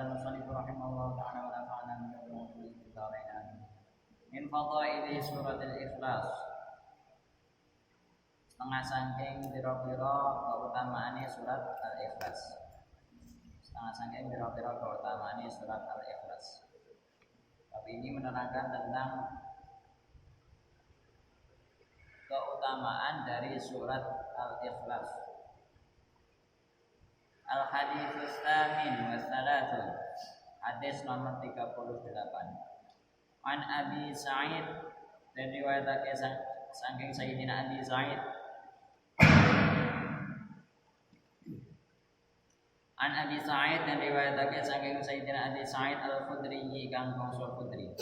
qala al-musannif rahimahullahu ta'ala wa nafa'ana bi dzikrihi min fadaili suratil ikhlas. Setengah saking pira-pira keutamaane surat al-ikhlas. Setengah saking pira-pira keutamaane surat al-ikhlas. Tapi ini menerangkan tentang keutamaan dari surat al-ikhlas. Al-hadits tsamin wa tsalatsun. Hadis nomor 38. An Abi Sa'id, dan riwayatake saking Sayyidina Abi Sa'id. An Abi Sa'id, dan riwayatake saking Sayyidina Abi Sa'id Al-Khudri kang bangsa Khudri.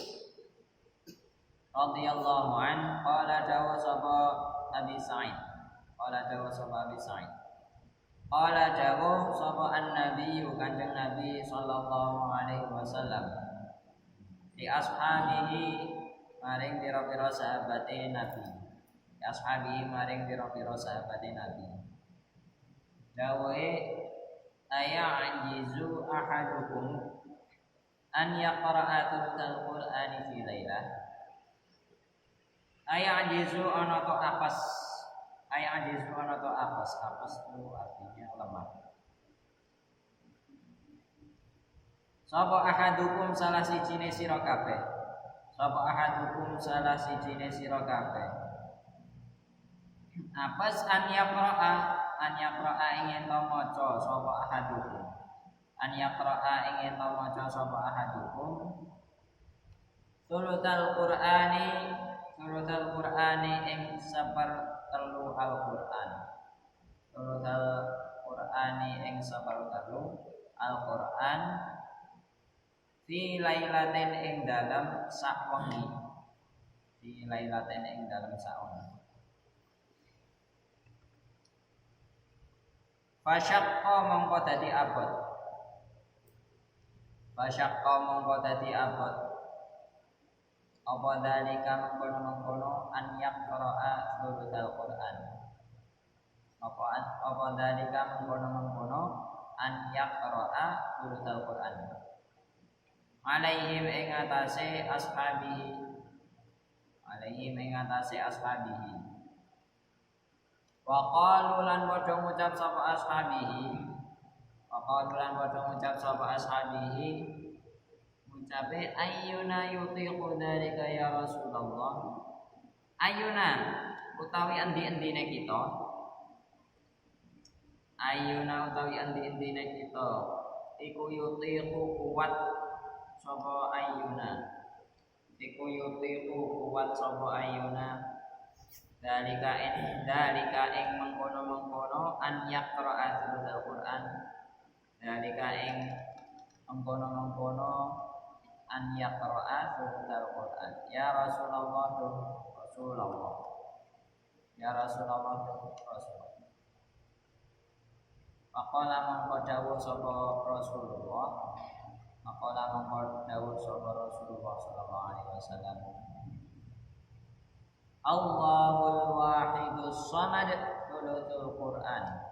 Radhiyallahu an qala dawa sapa Abi Sa'id. Qala dawa sapa Abi Sa'id. Qala dawa sapa an-nabi kanjeng Nabi sallallahu alaihi wasallam. Di ashabihi maring pira-pira sahabate Nabi. Di ashabihi maring pira-pira sahabate Nabi. Dawe ayajizu ahadukum an yaqra'a thulutsal qur'ani fi lailah. Ayajizu ana to apas. Ayajizu ana to apas. Apas itu artinya lemah. Sapa ahadukum salah sijine sira kabeh. Sapa ahadukum salah sijine sira kabeh. Apas an yaqra'a ingin to maca sapa ahadukum. An yaqra'a ingin to maca sapa ahadukum. Sulutal Qur'ani ing sepertelu Al-Qur'an. Sulutal Qur'ani ing sepertelu Al-Qur'an. Fi lailatin ing dalam sak wengi. Fi lailatin ing dalam sak wengi. Fasyaqqa mongko dadi abot. Fasyaqqa mongko dadi abot. Apa dalika mengkono-mengkono an yaqra'a sulutsal Qur'an. Apa dalika mengkono-mengkono an yaqra'a sulutsal Qur'an. Alaihim ing atase ashabihi. Alaihim ing atase ashabihi. Wa qalu lan padha ngucap sapa ashabihi. Wa qalu lan padha ngucap sapa ashabihi. Ngucape ayyuna yutiqu dzalika ya Rasulullah. Ayyuna utawi endi-endine kita. Ayyuna utawi endi-endine kita. Iku yutiqu kuat sapa ayyuna. Iku yutiqu kuat sapa ayyuna. Dalika ing mengkono-mengkono an yaqra'a sulutsal Qur'an. Dalika ing mengkono-mengkono an yaqra'a sulutsal Qur'an. Ya Rasulullah Rasulullah. Ya Rasulullah Rasulullah. Faqala mongko dawuh sapa Rasulullah. Faqala mongko dawuh sapa Rasulullah sallallahu alaihi wasallam. Allahul wahidus samad sulutul Qur'an.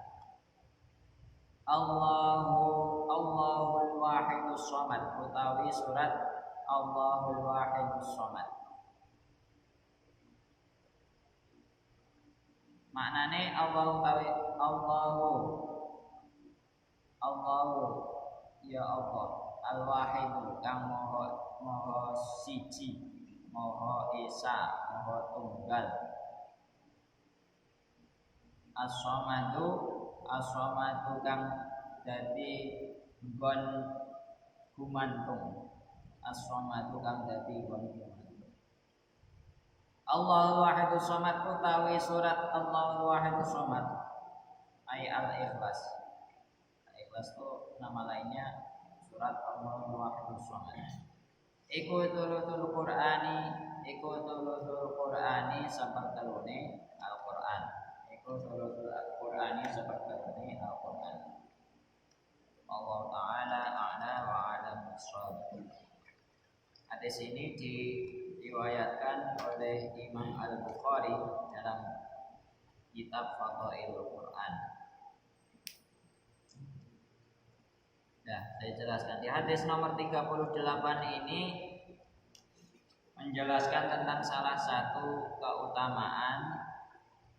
Allahul wahidus samad utawi surat Allahul wahidus samad. Maknane Allah utawi Allahu ya Allah al-wahidu kang maha siji, maha esa, maha tunggal. As-samadu kang dadi nggon gumantung. As-samadu kang dadi nggon gumantung. Allahu wahidus samad utawi surat Allahu wahidus samad ay al-ikhlas. Al-ikhlas itu nama lainnya surat Allahu wahidus samad. Iku tulutul Qur'ani sapertelune Al-Qur'an. Iku tulutul Qur'ani sapertelune Al-Qur'an. Allah taala a'la wa a'lam bissawab. Hadis ini diriwayatkan oleh Imam Al-Bukhari dalam kitab Fadhailul Qur'an. Ya, saya jelaskan di hadis nomor 38 ini menjelaskan tentang salah satu keutamaan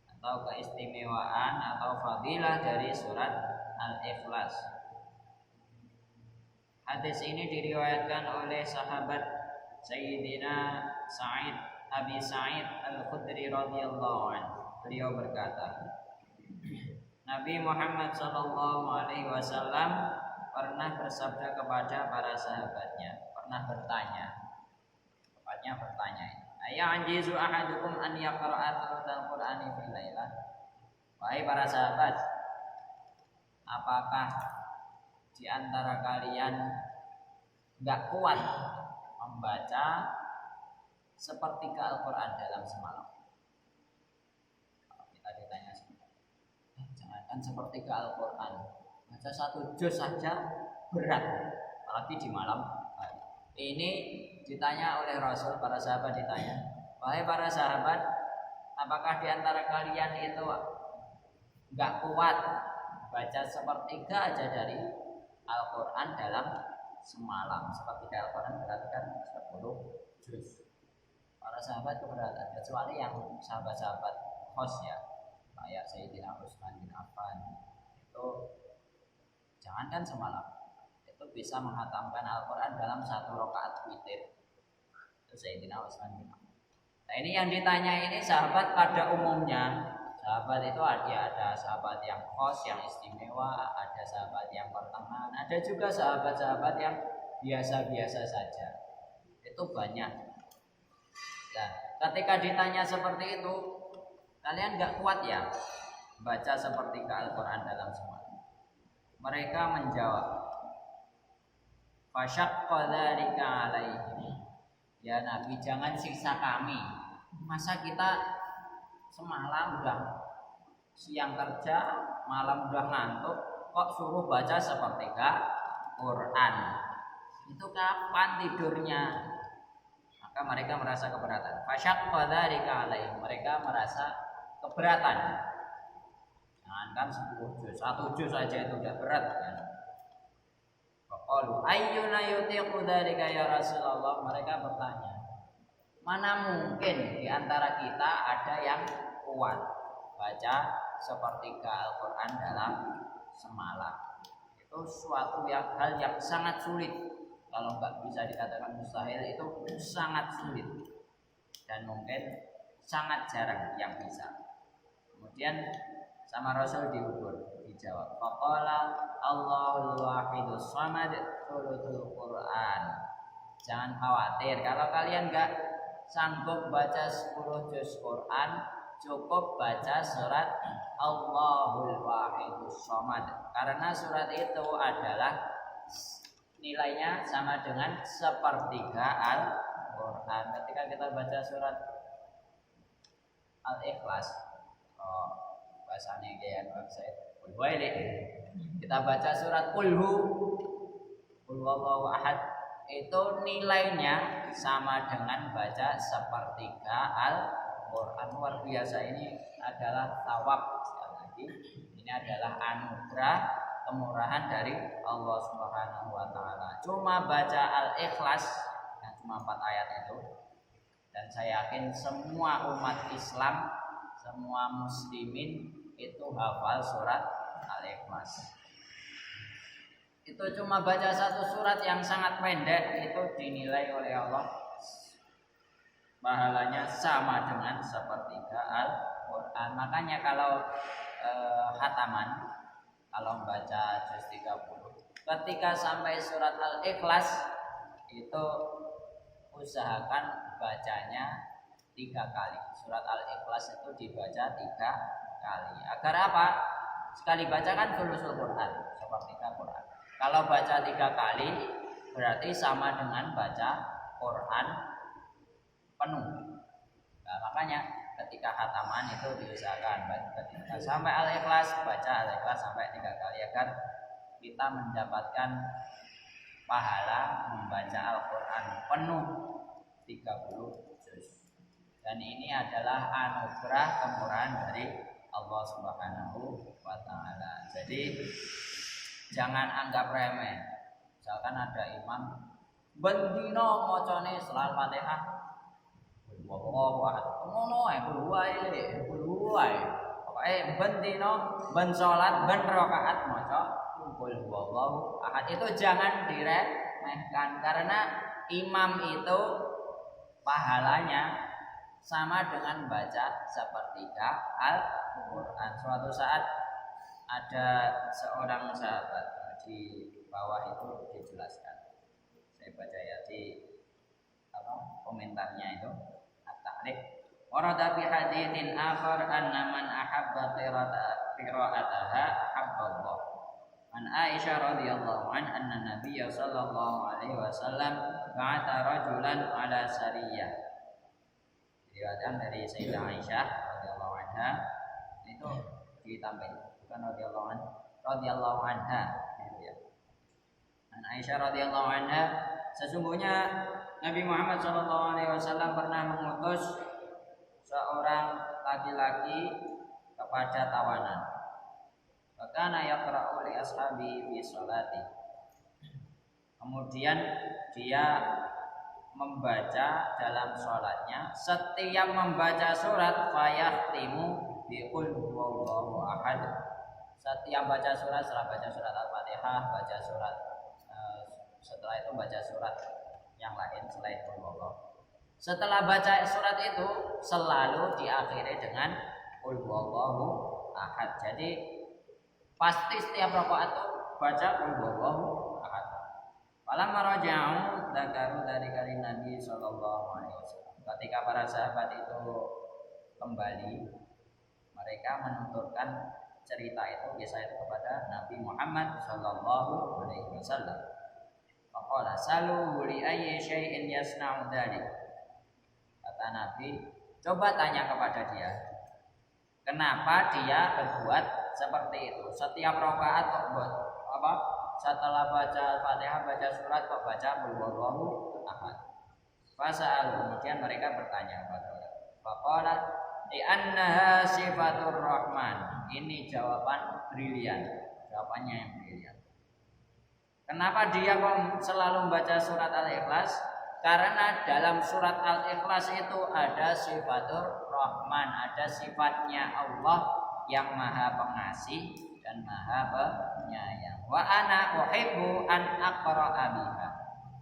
atau keistimewaan atau fadilah dari surat Al-Ikhlas. Hadis ini diriwayatkan oleh sahabat Sayyidina Abi Sa'id Al-Khudri radhiyallahu anhu. Beliau berkata, Nabi Muhammad sallallahu alaihi wasallam pernah bersabda kepada para sahabatnya, pernah bertanya. Tepatnya bertanya ini. Aya'jizu ahadukum an yaqra'a al Qur'ani fil lailah? Wahai para sahabat, apakah di antara kalian enggak kuat membaca sepertiga Al-Qur'an dalam semalam? Kalau kita ditanya jangankan sepertiga Al-Qur'an, baca satu juz saja berat, apalagi di malam hari. Ini ditanya oleh Rasul, para sahabat ditanya, wahai para sahabat, apakah di antara kalian itu enggak kuat baca sepertiga aja dari Al-Quran dalam semalam? Sepertiga Al-Quran berarti kan 10 juz. Para sahabat keberatan, kecuali yang sahabat-sahabat host ya, kayak Sayyidina Utsman bin Affan, itu jangankan semalam, itu bisa menghatamkan Al-Quran dalam 1 rakaat witir. Itu Sayyidina Utsman bin Affan. Nah, ini yang ditanya ini sahabat pada umumnya. Sahabat itu ada sahabat yang khos, yang istimewa, ada sahabat yang pertengahan, ada juga sahabat-sahabat yang biasa-biasa saja. Itu banyak. Nah, ketika ditanya seperti itu, kalian nggak kuat ya baca seperti Al-Quran dalam semalam? Mereka menjawab, fasyaqqa dzalika alaihim. Ya Nabi, jangan siksa kami. Masa kita semalam udah siang kerja, malam udah ngantuk, kok suruh baca sepertiga Quran? Itu kapan tidurnya? Maka mereka merasa keberatan. Fasyaqqa dzalika alaihim. Mereka merasa keberatan. Jangankan 10 juz, 1 juz saja itu udah berat kan. Qalu ayyuna yutiqu dzalika ya Rasulullah. Mereka bertanya, mana mungkin di antara kita ada yang kuat baca sepertiga Al-Quran dalam semalam? Itu suatu hal yang sangat sulit. Kalau nggak bisa dikatakan mustahil, itu sangat sulit dan mungkin sangat jarang yang bisa. Kemudian sama Rasul dijawab, faqala Allahul wahidus samad thuluthul Quran. Jangan khawatir kalau kalian nggak sanggup baca 10 juz Quran, cukup baca surat Allahul wahidus samad, karena surat itu adalah nilainya sama dengan sepertiga Al-Quran. Ketika kita baca surat Al-Ikhlas, bahasanya kayak website kita baca surat Qul huwallahu ahad, itu nilainya sama dengan baca sepertiga Al-Quran. Luar biasa, ini adalah tawab. Sekali lagi, ini adalah anugerah, kemurahan dari Allah Subhanahu wa taala. Cuma baca Al-Ikhlas yang cuma 4 ayat itu, dan saya yakin semua umat Islam, semua muslimin itu hafal surat Al-Ikhlas. Itu cuma baca satu surat yang sangat pendek, itu dinilai oleh Allah pahalanya sama dengan sepertiga Al-Quran. Makanya kalau khataman, kalau membaca juz 30, ketika sampai surat Al-Ikhlas itu usahakan bacanya 3 kali. Surat Al-Ikhlas itu dibaca 3 kali. Agar apa? Sekali baca kan thuluthul Quran, sepertiga Quran. Kalau baca 3 kali berarti sama dengan baca Quran penuh. Nah, makanya ketika khataman itu diusahakan ketika sampai Al-Ikhlas, baca Al-Ikhlas sampai 3 kali agar kita mendapatkan pahala membaca Al-Quran penuh 30 juz. Dan ini adalah anugerah kemurahan dari Allah Subhanahu wa taala. Jadi jangan anggap remeh Bahkan ada imam bendino macane selal Fatihah. Wallahu ahad. Ngono ae kudu wae. Pokoke bendino ben salat ben rakaat maca qul huwallahu ahad. Itu jangan diremehkan karena imam itu pahalanya sama dengan baca sepertiga Al-Qur'an. Suatu saat ada seorang sahabat di bawah itu dijelaskan. Saya baca ya di komentarnya itu at-ta'liq. Warada fi haditsin akhar anna man ahabba qira'ataha ahabba Allah. An Aisyah radhiyallahu anha anna Nabiy sallallahu alaihi wasallam ba'atha rajulan ala sariyah. Diriwayatkan dari Sayyidah Aisyah radhiyallahu anha itu ditambahin bukan radhiyallahu anha gitu ya. An Aisyah radhiyallahu anha sesungguhnya Nabi Muhammad sallallahu alaihi wasallam pernah mengutus seorang laki-laki kepada tawanan. Fakana yaqra'u li ashabi fi sholati. Kemudian dia membaca dalam sholatnya. Setiap membaca surat fayahtimu bi qul huwallahu ahad. Setiap baca surat, setelah baca surat Al-Fatihah, baca surat setelah itu baca surat yang lain selain qul huwallahu. Setelah baca surat itu selalu diakhiri dengan qul huwallahu ahad. Jadi pasti setiap rakaat itu baca qul huwallahu ahad. Falamma raja'u dzakaru dari kali Nabi sallallahu alaihi wasallam. Ketika para sahabat itu kembali, mereka menuturkan cerita itu, kisah itu kepada Nabi Muhammad sallallahu alaihi wasallam. Faqala salu li ayyi syai'in yasna'u dzalik. Kata Nabi, coba tanya kepada dia, kenapa dia berbuat seperti itu? Setiap rakaat kok buat apa? Setelah baca Al-Fatihah, baca surat kok baca qul huwallahu ahad. Fasa'al, kemudian mereka bertanya kepada Allah. Faqala li annaha sifatur rahman. Ini jawaban brilian. Jawabannya yang brilian. Kenapa dia kok selalu membaca surat Al-Ikhlas? Karena dalam surat Al-Ikhlas itu ada sifatur rahman, ada sifatnya Allah yang maha pengasih dan maha penyayang. Wa ana uhibbu an aqra'a biha.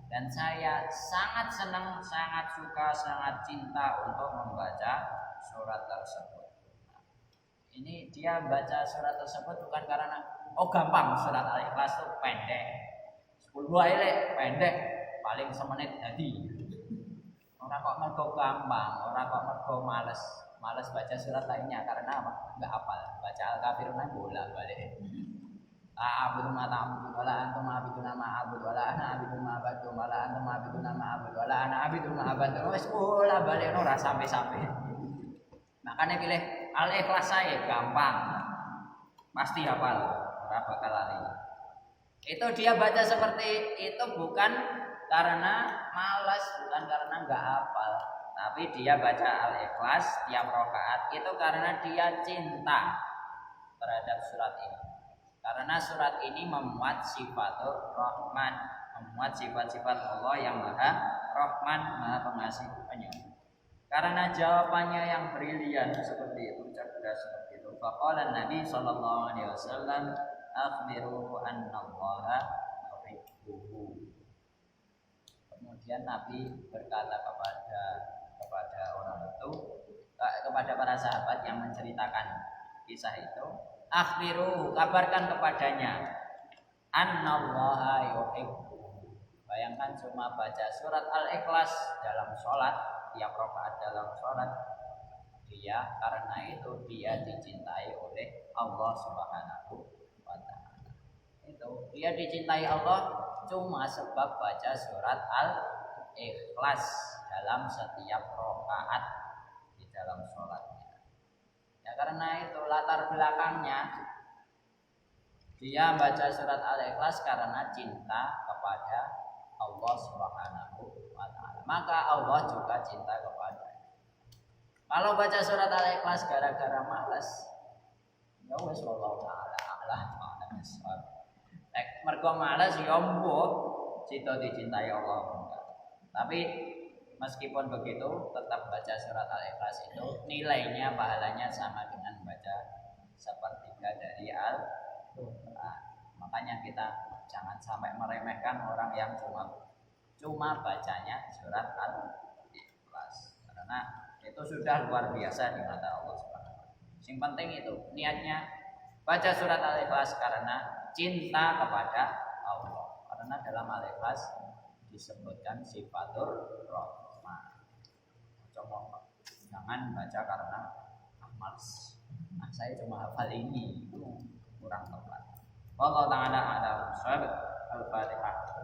Dan saya sangat senang, sangat suka, sangat cinta untuk membaca surat tersebut. Nah, ini dia baca surat tersebut bukan karena gampang, surat Al-Ikhlas itu pendek. 10 ayat pendek, paling semenit jadi. Ora kok mergo gampang, ora kok mergo males baca surat lainnya karena apa? Enggak hafal. Baca Al-Kafirun bolak-balik. A'budu ma ta'budu wala antum a'buduna ma a'budu wala ana a'budu ma a'budu wala antum a'buduna ma a'budu wala ana a'budu ma a'budu. Wis bolak-balik ora sampai-sampai. Makanya pilih Al-Ikhlas saya gampang. Pasti hafal, ora bakal lali. Itu dia baca seperti itu bukan karena malas, bukan karena enggak hafal. Tapi dia baca Al-Ikhlas tiap rakaat itu karena dia cinta terhadap surat ini. Karena surat ini memuat sifatur Rahman, memuat sifat-sifat Allah yang Maha Rahman, Maha Pengasih Penyayang. Karena jawabannya yang brilian seperti itu, cerdas seperti itu. Faqala Nabi sallallahu alaihi wasallam, "Akhbiruhu anna Allah yuhibbuhu." Kemudian Nabi berkata kepada orang itu, kepada para sahabat yang menceritakan kisah itu, akhbiruhu, kabarkan kepadanya, annallaha yuhibbuhu. Bayangkan cuma baca surat Al-Ikhlas dalam sholat, tiap rakaat dalam sholat, dia karena itu dia dicintai oleh Allah Subhanahu wa ta'ala. Itu dia dicintai Allah cuma sebab baca surat Al-Ikhlas dalam setiap rakaat di dalam sholatnya. Ya karena itu latar belakangnya dia baca surat Al-Ikhlas karena cinta kepada Allah Subhanahu wa ta'ala. Maka Allah juga cinta kepadanya. Kalau baca surat Al-Ikhlas gara-gara malas, ya wis wallahu ta'ala a'lam. Mergo malas ya mbuh situ dicintai Allah enggak. Tapi meskipun begitu tetap baca surat Al-Ikhlas itu nilainya pahalanya sama dengan baca sepertiga dari Al-Quran. Makanya kita jangan sampai meremehkan orang yang cuma bacanya surat Al-Ikhlas, karena itu sudah luar biasa di mata Allah Subhanahu wa taala. Yang penting itu niatnya baca surat Al-Ikhlas karena cinta kepada Allah. Karena dalam Al-Ikhlas disebutkan sifatur rahmah. Coba jangan baca karena males. Nah, saya cuma hafal ini, itu kurang tepat. Wallahu ta'ala a'lam. Al-Fatihah.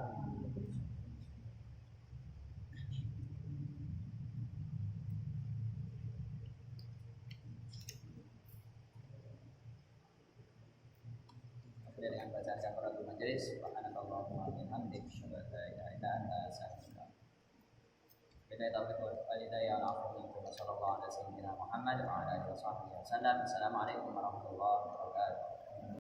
Dengan bacaan kafaratul majelis, subhanakallahumma wa bihamdika asyhadu an la ilaha illa anta astaghfiruka wa atubu ilaik. Bila taufiq wal hidayah al-afwu minkum sallallahu alaihi wa sallam Muhammad wa ala alihi wa sahbihi wasallam. Assalamualaikum warahmatullahi wabarakatuh.